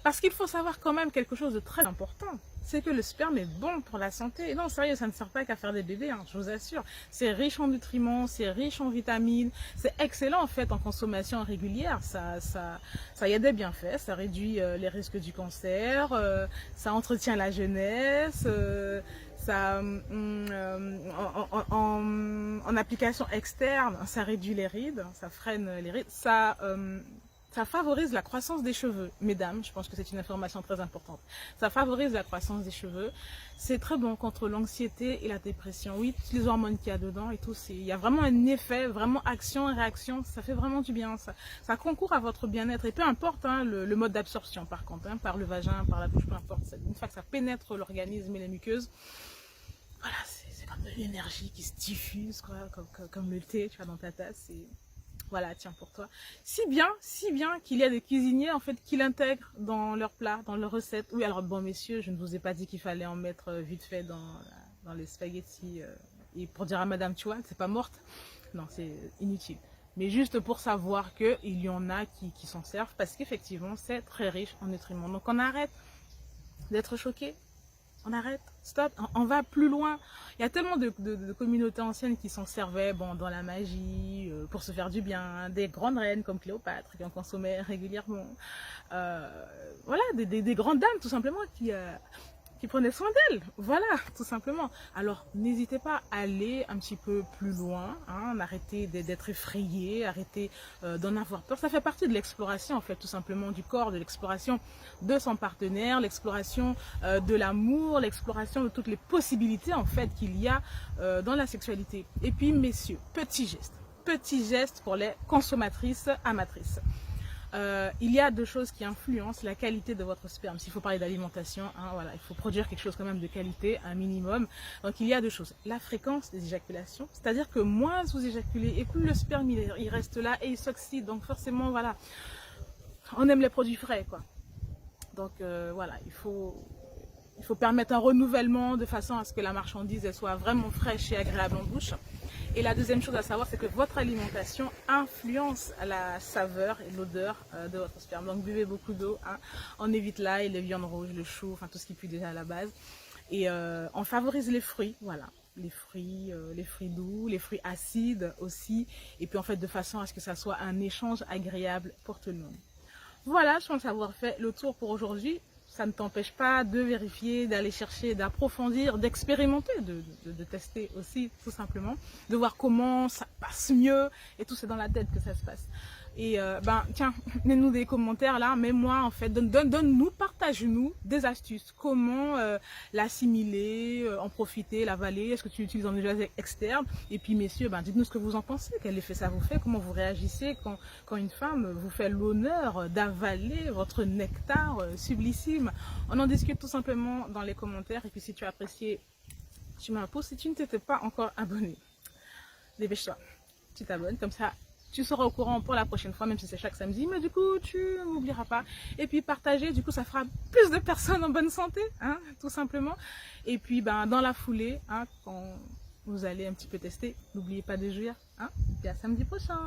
Parce qu'il faut savoir quand même quelque chose de très important. C'est que le sperme est bon pour la santé. Et non, sérieux, ça ne sert pas qu'à faire des bébés, hein, je vous assure. C'est riche en nutriments, c'est riche en vitamines. C'est excellent en fait en consommation régulière. Ça y a des bienfaits. Ça réduit les risques du cancer. Ça entretient la jeunesse. En application externe, ça réduit les rides. Ça freine les rides. Ça favorise la croissance des cheveux. Mesdames, je pense que c'est une information très importante. Ça favorise la croissance des cheveux. C'est très bon contre l'anxiété et la dépression. Oui, toutes les hormones qu'il y a dedans et tout. Il y a vraiment un effet, vraiment action et réaction. Ça fait vraiment du bien. Ça concourt à votre bien-être. Et peu importe hein, le mode d'absorption par contre. Hein, par le vagin, par la bouche, peu importe. Une fois que ça pénètre l'organisme et les muqueuses, voilà, c'est comme de l'énergie qui se diffuse, quoi, comme le thé, tu vois, dans ta tasse. Voilà, tiens pour toi. Si bien qu'il y a des cuisiniers en fait qui l'intègrent dans leurs plats, dans leurs recettes. Oui, alors bon messieurs, je ne vous ai pas dit qu'il fallait en mettre vite fait dans les spaghettis et pour dire à madame, tu vois, c'est pas morte. Non, c'est inutile. Mais juste pour savoir qu'il y en a qui s'en servent parce qu'effectivement, c'est très riche en nutriments. Donc on arrête d'être choqués. On arrête, stop, on va plus loin. Il y a tellement de communautés anciennes qui s'en servaient bon, dans la magie, pour se faire du bien. Des grandes reines comme Cléopâtre qui en consommaient régulièrement. Voilà, des grandes dames tout simplement qui prenaient soin d'elles. Voilà, tout simplement. Alors, n'hésitez pas à aller un petit peu plus loin. Hein, arrêtez d'être effrayé, arrêtez d'en avoir peur. Ça fait partie de l'exploration, en fait, tout simplement, du corps, de l'exploration de son partenaire, l'exploration de l'amour, l'exploration de toutes les possibilités, en fait, qu'il y a dans la sexualité. Et puis, messieurs, petit geste pour les consommatrices amatrices. Il y a deux choses qui influencent la qualité de votre sperme. S'il faut parler d'alimentation, hein, voilà, il faut produire quelque chose quand même de qualité, un minimum. Donc il y a deux choses. La fréquence des éjaculations, c'est-à-dire que moins vous éjaculez et plus le sperme il reste là et il s'oxyde. Donc forcément, voilà, on aime les produits frais, quoi. Donc voilà, il faut permettre un renouvellement de façon à ce que la marchandise elle soit vraiment fraîche et agréable en bouche. Et la deuxième chose à savoir, c'est que votre alimentation influence la saveur et l'odeur de votre sperme. Donc buvez beaucoup d'eau, hein. On évite l'ail, les viandes rouges, le chou, enfin tout ce qui pue déjà à la base. Et on favorise les fruits, voilà. Les fruits doux, les fruits acides aussi. Et puis en fait de façon à ce que ça soit un échange agréable pour tout le monde. Voilà, je pense avoir fait le tour pour aujourd'hui. Ça ne t'empêche pas de vérifier, d'aller chercher, d'approfondir, d'expérimenter, de tester aussi, tout simplement, de voir comment ça passe mieux, et tout c'est dans la tête que ça se passe. Et tiens, mets-nous des commentaires là, mets-moi en fait, donne-nous, partage-nous des astuces, comment l'assimiler, en profiter, l'avaler, est-ce que tu l'utilises en usage externe, et puis messieurs, dites-nous ce que vous en pensez, quel effet ça vous fait, comment vous réagissez quand une femme vous fait l'honneur d'avaler votre nectar sublissime. On en discute tout simplement dans les commentaires, et puis si tu as apprécié, tu mets un pouce, si tu ne t'étais pas encore abonné, dépêche-toi, tu t'abonnes, comme ça tu seras au courant pour la prochaine fois, même si c'est chaque samedi, mais du coup, tu n'oublieras pas. Et puis, partager, du coup, ça fera plus de personnes en bonne santé, hein, tout simplement. Et puis, dans la foulée, hein, quand vous allez un petit peu tester, n'oubliez pas de jouir, hein. Et à samedi prochain.